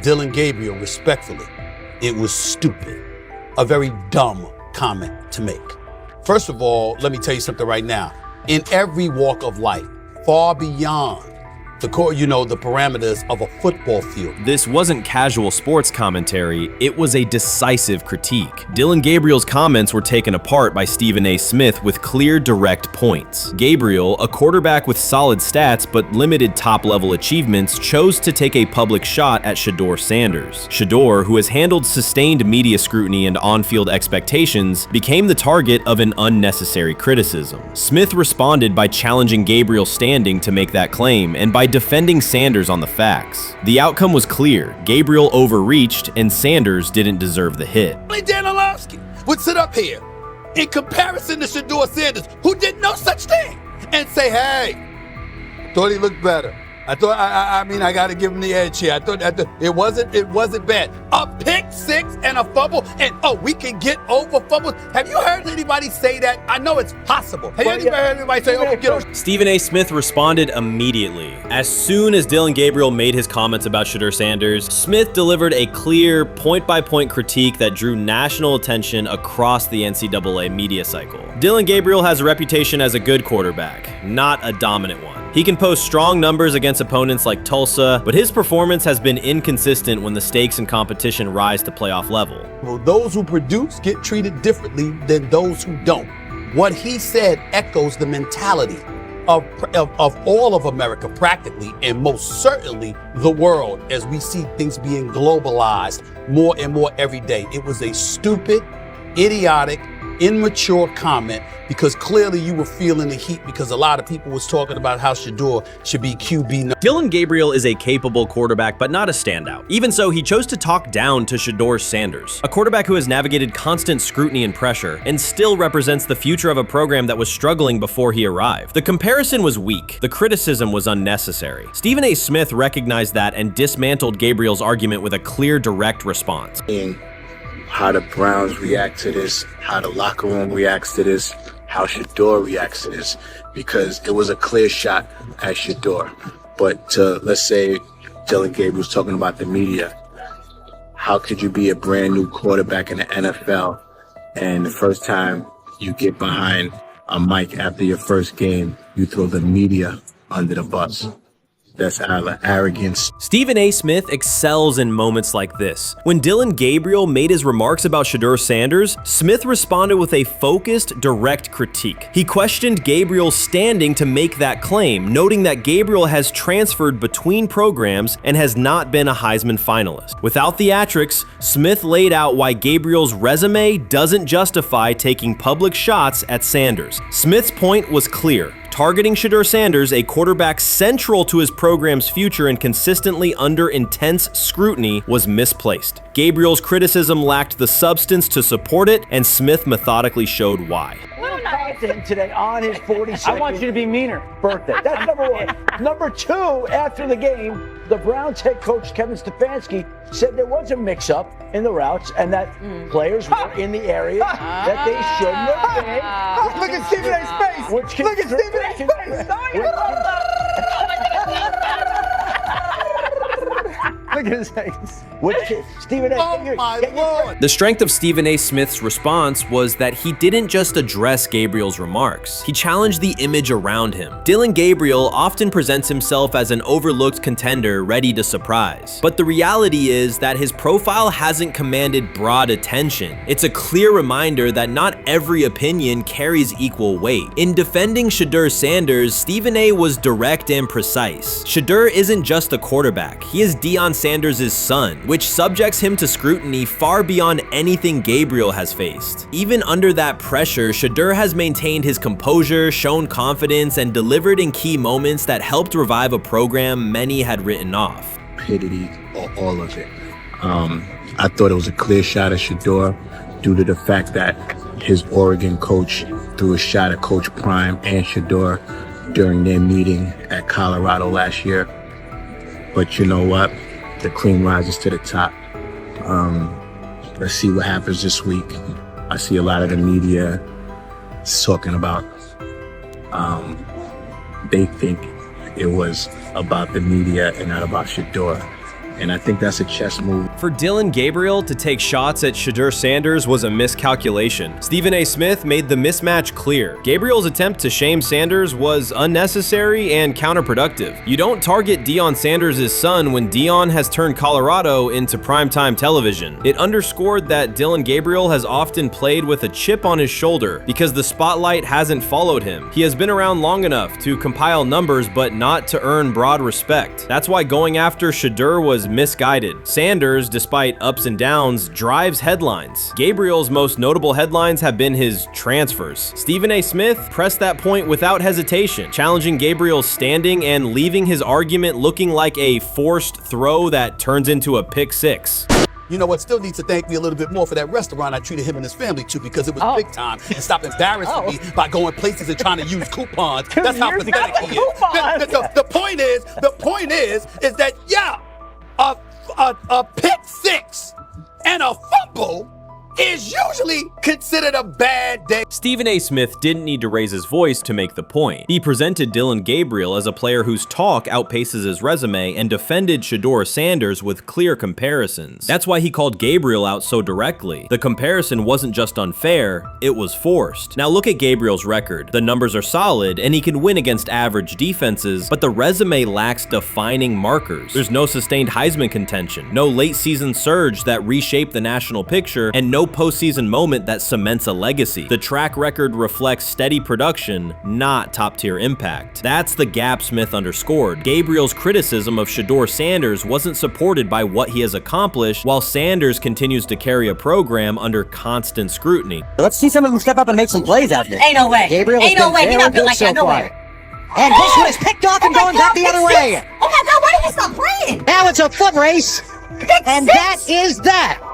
Dillon Gabriel, respectfully, it was stupid. A very dumb comment to make. First of all, let me tell you something right now. In every walk of life, far beyond the parameters of a football field.
This wasn't casual sports commentary, it was a decisive critique. Dillon Gabriel's comments were taken apart by Stephen A. Smith with clear, direct points. Gabriel, a quarterback with solid stats but limited top-level achievements, chose to take a public shot at Shedeur Sanders. Shedeur, who has handled sustained media scrutiny and on-field expectations, became the target of an unnecessary criticism. Smith responded by challenging Gabriel's standing to make that claim, and by defending Sanders on the facts. The outcome was clear. Gabriel overreached, and Sanders didn't deserve the hit.
Dan Orlovsky would sit up here in comparison to Shedeur Sanders, who did no such thing, and say, hey, thought he looked better. I got to give him the edge here. I thought it wasn't bad. A pick six and a fumble, and we can get over fumbles. Have you heard anybody say that? I know it's possible. Have you ever heard anybody say, we get over?
Stephen A. Smith responded immediately. As soon as Dillon Gabriel made his comments about Shedeur Sanders, Smith delivered a clear, point-by-point critique that drew national attention across the NCAA media cycle. Dillon Gabriel has a reputation as a good quarterback, not a dominant one. He can post strong numbers against opponents like Tulsa, but his performance has been inconsistent when the stakes and competition rise to playoff level.
Well, those who produce get treated differently than those who don't. What he said echoes the mentality of all of America practically, and most certainly the world, as we see things being globalized more and more every day. It was a stupid, idiotic, immature comment, because clearly you were feeling the heat because a lot of people was talking about how Shedeur should be QB.
Dillon Gabriel is a capable quarterback, but not a standout. Even so, he chose to talk down to Shedeur Sanders, a quarterback who has navigated constant scrutiny and pressure and still represents the future of a program that was struggling before he arrived. The comparison was weak. The criticism was unnecessary. Stephen A. Smith recognized that and dismantled Gabriel's argument with a clear, direct response.
How the Browns react to this, how the locker room reacts to this, how Shedeur reacts to this, because it was a clear shot at Shedeur. But let's say Dillon Gabriel was talking about the media. How could you be a brand new quarterback in the NFL and the first time you get behind a mic after your first game, you throw the media under the bus? That's out of arrogance.
Stephen A. Smith excels in moments like this. When Dillon Gabriel made his remarks about Shedeur Sanders, Smith responded with a focused, direct critique. He questioned Gabriel's standing to make that claim, noting that Gabriel has transferred between programs and has not been a Heisman finalist. Without theatrics, Smith laid out why Gabriel's resume doesn't justify taking public shots at Sanders. Smith's point was clear. Targeting Shedeur Sanders, a quarterback central to his program's future and consistently under intense scrutiny, was misplaced. Gabriel's criticism lacked the substance to support it, and Smith methodically showed why.
Today on his 42nd I want you to be meaner birthday. That's number one. Number two, after the game, the Browns head coach Kevin Stefanski said there was a mix-up in the routes and that players were in the area that they shouldn't have been.
Look at Stephen A's face. Look at Stephen A's face. Look at his face.
Stephen A.
Oh my Lord.
The strength of Stephen A. Smith's response was that he didn't just address Gabriel's remarks. He challenged the image around him. Dillon Gabriel often presents himself as an overlooked contender ready to surprise. But the reality is that his profile hasn't commanded broad attention. It's a clear reminder that not every opinion carries equal weight. In defending Shedeur Sanders, Stephen A. was direct and precise. Shedeur isn't just a quarterback. He is Deion Sanders' son, which subjects him to scrutiny far beyond anything Gabriel has faced. Even under that pressure, Shedeur has maintained his composure, shown confidence, and delivered in key moments that helped revive a program many had written off.
Stupidity, all of it. I thought it was a clear shot at Shedeur due to the fact that his Oregon coach threw a shot at Coach Prime and Shedeur during their meeting at Colorado last year. But you know what? The cream rises to the top. Let's see what happens this week. I see a lot of the media talking about they think it was about the media and not about Shedeur. And I think that's a chess move.
For Dillon Gabriel to take shots at Shedeur Sanders was a miscalculation. Stephen A. Smith made the mismatch clear. Gabriel's attempt to shame Sanders was unnecessary and counterproductive. You don't target Deion Sanders' son when Deion has turned Colorado into primetime television. It underscored that Dillon Gabriel has often played with a chip on his shoulder because the spotlight hasn't followed him. He has been around long enough to compile numbers but not to earn broad respect. That's why going after Shedeur was misguided. Sanders, despite ups and downs, drives headlines. Gabriel's most notable headlines have been his transfers. Stephen A. Smith pressed that point without hesitation, challenging Gabriel's standing and leaving his argument looking like a forced throw that turns into a pick six.
You know what? Still needs to thank me a little bit more for that restaurant I treated him and his family to because it was big time and stopped embarrassing me by going places and trying to use coupons. That's how pathetic he is. The point is that a pick six and a fumble is usually considered a bad day.
Stephen A. Smith didn't need to raise his voice to make the point. He presented Dillon Gabriel as a player whose talk outpaces his resume and defended Shedeur Sanders with clear comparisons. That's why he called Gabriel out so directly. The comparison wasn't just unfair, it was forced. Now look at Gabriel's record. The numbers are solid and he can win against average defenses, but the resume lacks defining markers. There's no sustained Heisman contention, no late season surge that reshaped the national picture, and no postseason moment that cements a legacy. The track record reflects steady production, not top-tier impact. That's the gap Smith underscored. Gabriel's criticism of Shedeur Sanders wasn't supported by what he has accomplished, while Sanders continues to carry a program under constant scrutiny.
Let's see some of them step up and make some plays out there.
Ain't no way.
Gabriel
Ain't no way. He's not built like that. No way.
And this one is picked off and going back the other way.
Oh my God, why did he stop playing?
Now it's a foot race. And that is that.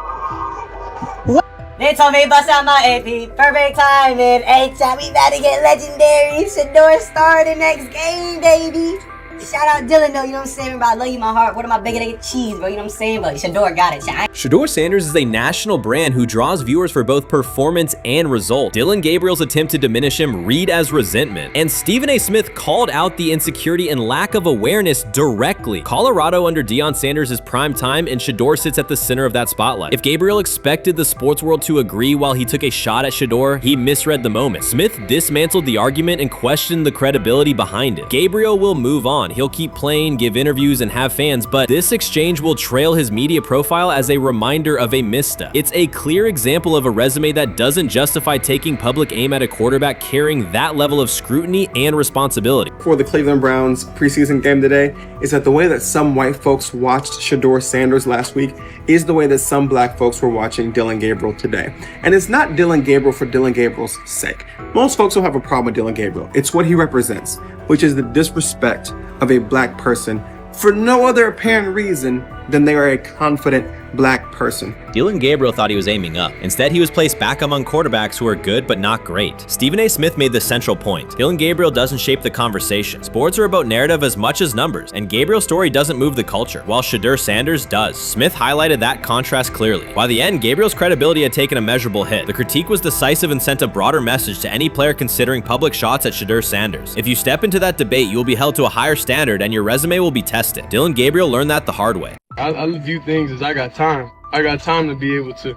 They told me bust out my AP, perfect timing. H-time, we about to get legendary. Shedeur start the next game, baby. Shout out Dillon though, you know what I'm saying? Bro, I love you, my heart. What am I bigger than cheese, bro? You know what I'm saying? But Shedeur got it.
Shedeur Sanders is a national brand who draws viewers for both performance and result. Dillon Gabriel's attempt to diminish him read as resentment. And Stephen A. Smith called out the insecurity and lack of awareness directly. Colorado under Deion Sanders is prime time and Shedeur sits at the center of that spotlight. If Gabriel expected the sports world to agree while he took a shot at Shedeur, he misread the moment. Smith dismantled the argument and questioned the credibility behind it. Gabriel will move on. on. He'll keep playing, give interviews, and have fans, but this exchange will trail his media profile as a reminder of a misstep. It's a clear example of a resume that doesn't justify taking public aim at a quarterback carrying that level of scrutiny and responsibility.
For the Cleveland Browns preseason game today is that the way that some white folks watched Shedeur Sanders last week is the way that some black folks were watching Dillon Gabriel today. And it's not Dillon Gabriel for Dillon Gabriel's sake. Most folks don't have a problem with Dillon Gabriel. It's what he represents, which is the disrespect of a black person for no other apparent reason than they are a confident black person.
Dillon Gabriel thought he was aiming up. Instead, he was placed back among quarterbacks who are good but not great. Stephen A. Smith made the central point. Dillon Gabriel doesn't shape the conversation. Sports are about narrative as much as numbers, and Gabriel's story doesn't move the culture, while Shedeur Sanders does. Smith highlighted that contrast clearly. By the end, Gabriel's credibility had taken a measurable hit. The critique was decisive and sent a broader message to any player considering public shots at Shedeur Sanders. If you step into that debate, you will be held to a higher standard and your resume will be tested. Dillon Gabriel learned that the hard way.
I view things as I got time. I got time to be able to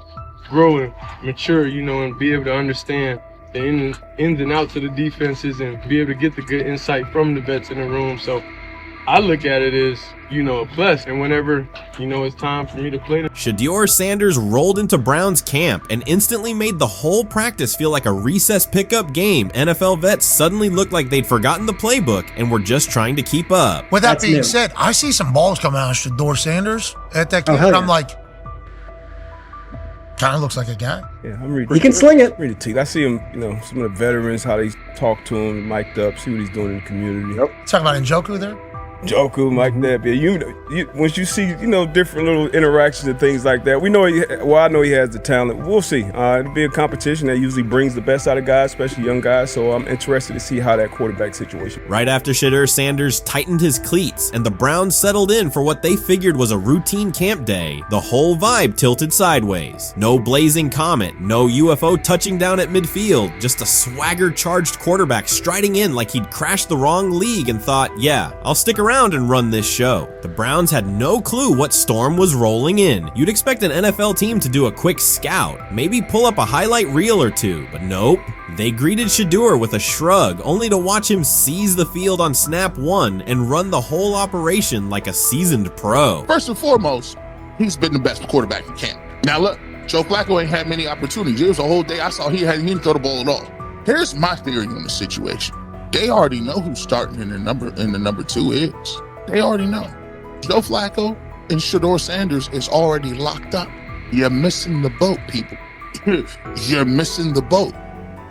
grow and mature, and be able to understand the ins and outs of the defenses and be able to get the good insight from the vets in the room. So I look at it as, a plus. And whenever, it's time for me to play.
Shedeur Sanders rolled into Browns camp and instantly made the whole practice feel like a recess pickup game. NFL vets suddenly looked like they'd forgotten the playbook and were just trying to keep up.
With that being said, I see some balls coming out of Shedeur Sanders at that camp, and I'm like, kind of looks like a guy.
Yeah, I'm ready.
He can sling it.
Ready to teach. I see him, some of the veterans, how they talk to him, mic'd up, see what he's doing in the community.
Talking about Njoku there?
Njoku, Mike that, but once you see, different little interactions and things like that, we know I know he has the talent. We'll see. It'll be a competition that usually brings the best out of guys, especially young guys, so I'm interested to see how that quarterback situation.
Right after Shedeur Sanders tightened his cleats and the Browns settled in for what they figured was a routine camp day, the whole vibe tilted sideways. No blazing comet, no UFO touching down at midfield, just a swagger-charged quarterback striding in like he'd crashed the wrong league and thought, yeah, I'll stick around and run this show. The Browns had no clue what storm was rolling in. You'd expect an NFL team to do a quick scout, maybe pull up a highlight reel or two, but nope. They greeted Shedeur with a shrug, only to watch him seize the field on snap one and run the whole operation like a seasoned pro.
First and foremost, he's been the best quarterback in camp. Now look, Joe Flacco ain't had many opportunities. There was a whole day I saw he didn't throw the ball at all. Here's my theory on the situation. They already know who's starting in the number 2 is. They already know. Joe Flacco and Shedeur Sanders is already locked up. You're missing the boat, people. You're missing the boat.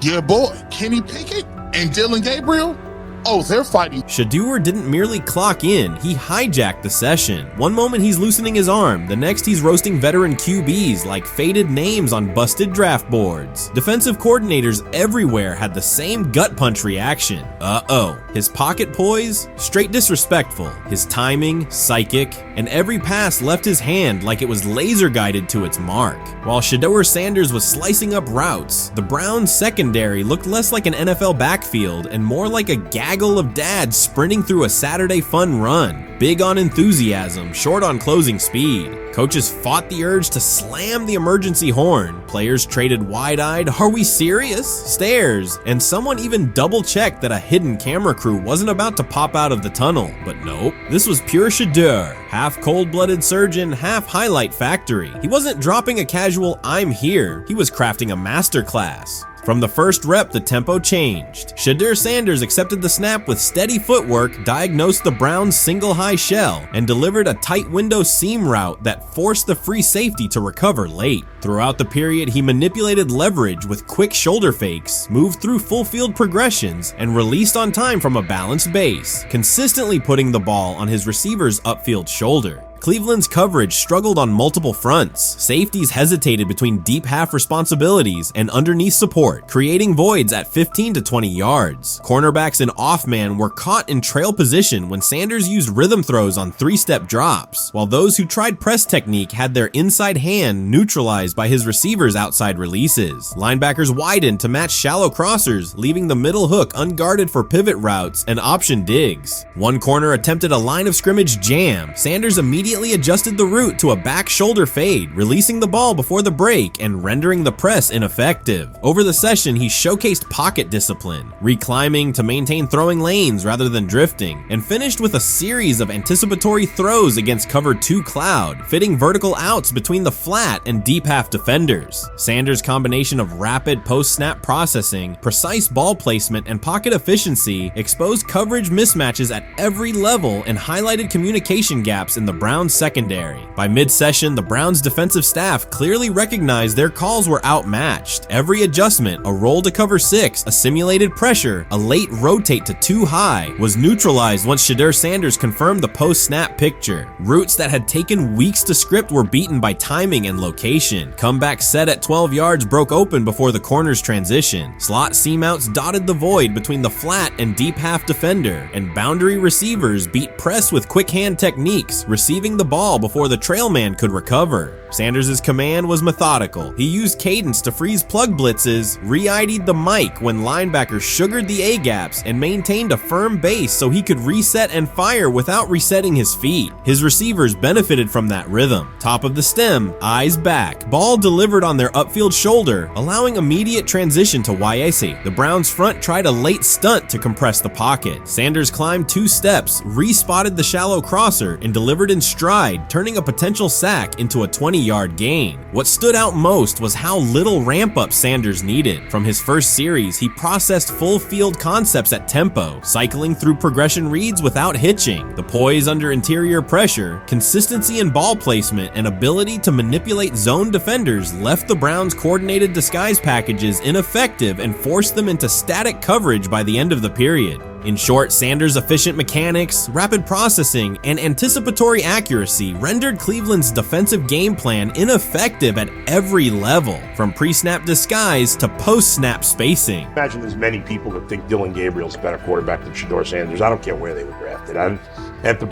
Your boy, Kenny Pickett and Dillon Gabriel, oh, they're fighting.
Shedeur didn't merely clock in, he hijacked the session. One moment he's loosening his arm, the next he's roasting veteran QBs like faded names on busted draft boards. Defensive coordinators everywhere had the same gut punch reaction. Uh-oh. His pocket poise? Straight disrespectful. His timing? Psychic. And every pass left his hand like it was laser guided to its mark. While Shedeur Sanders was slicing up routes, the Browns secondary looked less like an NFL backfield and more like a gaggle of dads sprinting through a Saturday fun run. Big on enthusiasm, short on closing speed. Coaches fought the urge to slam the emergency horn. Players traded wide-eyed, "Are we serious?" stares, and someone even double-checked that a hidden camera crew wasn't about to pop out of the tunnel. But nope, this was pure Shedeur. Half cold-blooded surgeon, half highlight factory. He wasn't dropping a casual "I'm here," he was crafting a masterclass. From the first rep, the tempo changed. Shedeur Sanders accepted the snap with steady footwork, diagnosed the Browns' single high shell, and delivered a tight window seam route that forced the free safety to recover late. Throughout the period, he manipulated leverage with quick shoulder fakes, moved through full field progressions, and released on time from a balanced base, consistently putting the ball on his receiver's upfield shoulder. Cleveland's coverage struggled on multiple fronts. Safeties hesitated between deep half responsibilities and underneath support, creating voids at 15 to 20 yards. Cornerbacks and off-man were caught in trail position when Sanders used rhythm throws on 3-step drops, while those who tried press technique had their inside hand neutralized by his receivers' outside releases. Linebackers widened to match shallow crossers, leaving the middle hook unguarded for pivot routes and option digs. One corner attempted a line of scrimmage jam. Sanders immediately immediately adjusted the route to a back shoulder fade, releasing the ball before the break and rendering the press ineffective. Over the session, he showcased pocket discipline, reclimbing to maintain throwing lanes rather than drifting, and finished with a series of anticipatory throws against cover 2 cloud, fitting vertical outs between the flat and deep half defenders. Sanders' combination of rapid post-snap processing, precise ball placement, and pocket efficiency exposed coverage mismatches at every level and highlighted communication gaps in the Browns secondary. By mid-session, the Browns defensive staff clearly recognized their calls were outmatched. Every adjustment, a roll to cover 6, a simulated pressure, a late rotate to 2 high, was neutralized once Shedeur Sanders confirmed the post-snap picture. Routes that had taken weeks to script were beaten by timing and location. Comeback set at 12 yards broke open before the corner's transition. Slot seam outs dotted the void between the flat and deep half defender, and boundary receivers beat press with quick hand techniques, receiving the ball before the trail man could recover. Sanders' command was methodical. He used cadence to freeze plug blitzes, re-ID'd the mic when linebackers sugared the A-gaps, and maintained a firm base so he could reset and fire without resetting his feet. His receivers benefited from that rhythm. Top of the stem, eyes back, ball delivered on their upfield shoulder, allowing immediate transition to YAC. The Browns front tried a late stunt to compress the pocket. Sanders climbed 2 steps, re-spotted the shallow crosser, and delivered in stride, turning a potential sack into a 20-yard gain. What stood out most was how little ramp-up Sanders needed. From his first series, he processed full field concepts at tempo, cycling through progression reads without hitching. The poise under interior pressure, consistency in ball placement, and ability to manipulate zone defenders left the Browns' coordinated disguise packages ineffective and forced them into static coverage by the end of the period. In short, Sanders' efficient mechanics, rapid processing, and anticipatory accuracy rendered Cleveland's defensive game plan ineffective at every level, from pre-snap disguise to post-snap spacing.
Imagine there's many people that think Dylan Gabriel's a better quarterback than Shedeur Sanders. I don't care where they were drafted. And if the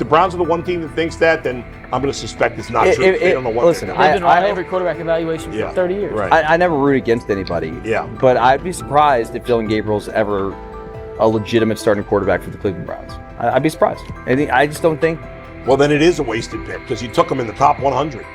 Browns are the one team that thinks that, then I'm going to suspect it's not true. They don't know what
listen,
they're doing.
I every quarterback evaluation for 30 years.
Right.
I never root against anybody.
Yeah.
But I'd be surprised if Dylan Gabriel's ever a legitimate starting quarterback for the Cleveland Browns. I'd be surprised. I just don't think.
Well, then it is a wasted pick because you took him in the top 100.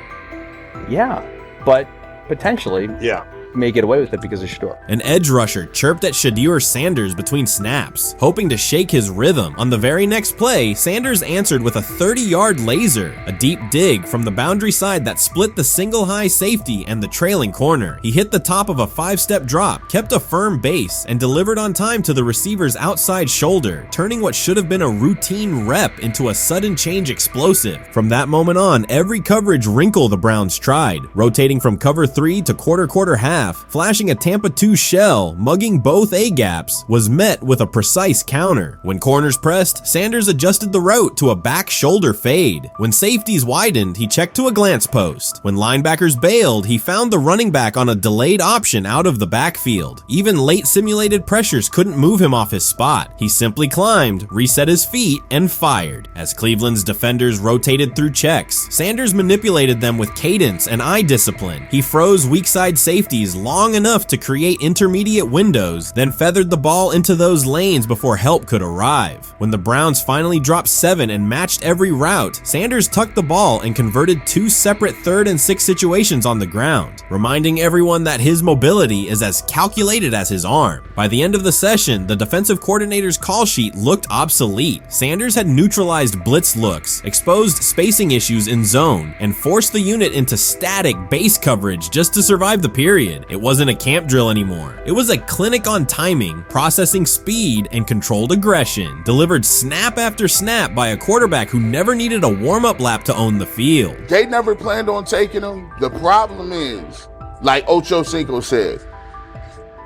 Yeah, but potentially.
Yeah.
May get away with it because of Shedeur.
An edge rusher chirped at Shedeur Sanders between snaps, hoping to shake his rhythm. On the very next play, Sanders answered with a 30-yard laser, a deep dig from the boundary side that split the single high safety and the trailing corner. He hit the top of a 5-step drop, kept a firm base, and delivered on time to the receiver's outside shoulder, turning what should have been a routine rep into a sudden change explosive. From that moment on, every coverage wrinkle the Browns tried, rotating from cover 3 to quarter half, flashing a Tampa 2 shell, mugging both A-gaps, was met with a precise counter. When corners pressed, Sanders adjusted the route to a back shoulder fade. When safeties widened, he checked to a glance post. When linebackers bailed, he found the running back on a delayed option out of the backfield. Even late simulated pressures couldn't move him off his spot. He simply climbed, reset his feet, and fired. As Cleveland's defenders rotated through checks, Sanders manipulated them with cadence and eye discipline. He froze weak side safeties long enough to create intermediate windows, then feathered the ball into those lanes before help could arrive. When the Browns finally dropped 7 and matched every route, Sanders tucked the ball and converted 2 separate 3rd and 6 situations on the ground, reminding everyone that his mobility is as calculated as his arm. By the end of the session, the defensive coordinator's call sheet looked obsolete. Sanders had neutralized blitz looks, exposed spacing issues in zone, and forced the unit into static base coverage just to survive the period. It wasn't a camp drill anymore. It was a clinic on timing, processing speed, and controlled aggression, delivered snap after snap by a quarterback who never needed a warm-up lap to own the field.
They never planned on taking him. The problem is, like Ocho Cinco said,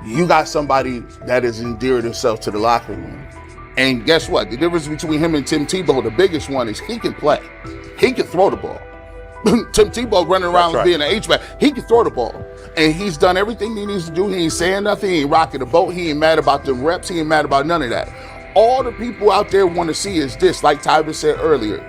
you got somebody that has endeared himself to the locker room. And guess what? The difference between him and Tim Tebow, the biggest one, is he can play. He can throw the ball. Tim Tebow running around being an H-back. He can throw the ball. And he's done everything he needs to do. He ain't saying nothing. He ain't rocking the boat. He ain't mad about the reps. He ain't mad about none of that. All the people out there want to see is this, like Tyler said earlier.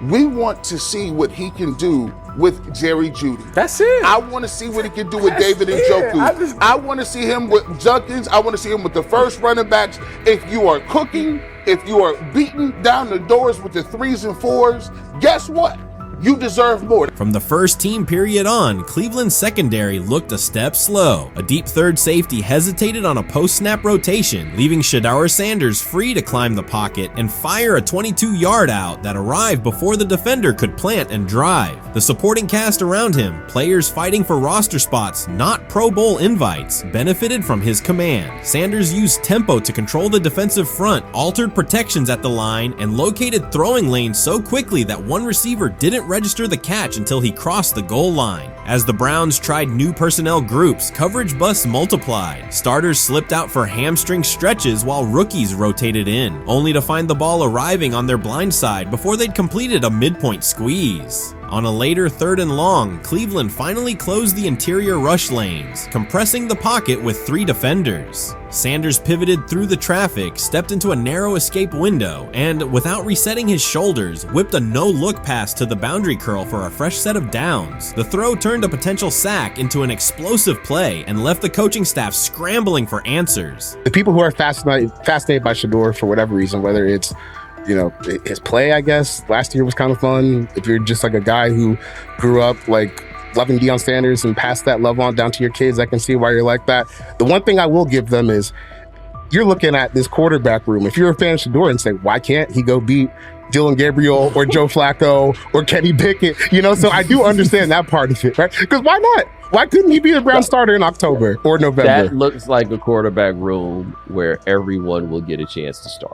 We want to see what he can do with Jerry Jeudy.
That's it.
I want to see what he can do with David Njoku. I want to see him with Junkins. I want to see him with the first running backs. If you are cooking, if you are beating down the doors with the 3s and 4s, guess what? You deserve more.
From the first team period on, Cleveland's secondary looked a step slow. A deep third safety hesitated on a post-snap rotation, leaving Shedeur Sanders free to climb the pocket and fire a 22-yard out that arrived before the defender could plant and drive. The supporting cast around him, players fighting for roster spots, not Pro Bowl invites, benefited from his command. Sanders used tempo to control the defensive front, altered protections at the line, and located throwing lanes so quickly that one receiver didn't register the catch until he crossed the goal line. As the Browns tried new personnel groups, coverage busts multiplied. Starters slipped out for hamstring stretches while rookies rotated in, only to find the ball arriving on their blind side before they'd completed a midpoint squeeze. On a later 3rd and long, Cleveland finally closed the interior rush lanes, compressing the pocket with 3 defenders. Sanders pivoted through the traffic, stepped into a narrow escape window, and, without resetting his shoulders, whipped a no-look pass to the boundary curl for a fresh set of downs. The throw turned a potential sack into an explosive play and left the coaching staff scrambling for answers.
The people who are fascinated by Shedeur for whatever reason, whether it's his play, I guess, last year was kind of fun. If you're just like a guy who grew up like loving Deion Sanders and passed that love on down to your kids, I can see why you're like that. The one thing I will give them is you're looking at this quarterback room. If you're a fan of Shedeur and say, why can't he go beat Dylan Gabriel or Joe Flacco or Kenny Pickett? So I do understand that part of it, right? Because why not? Why couldn't he be the Brown starter in October or November?
That looks like a quarterback room where everyone will get a chance to start.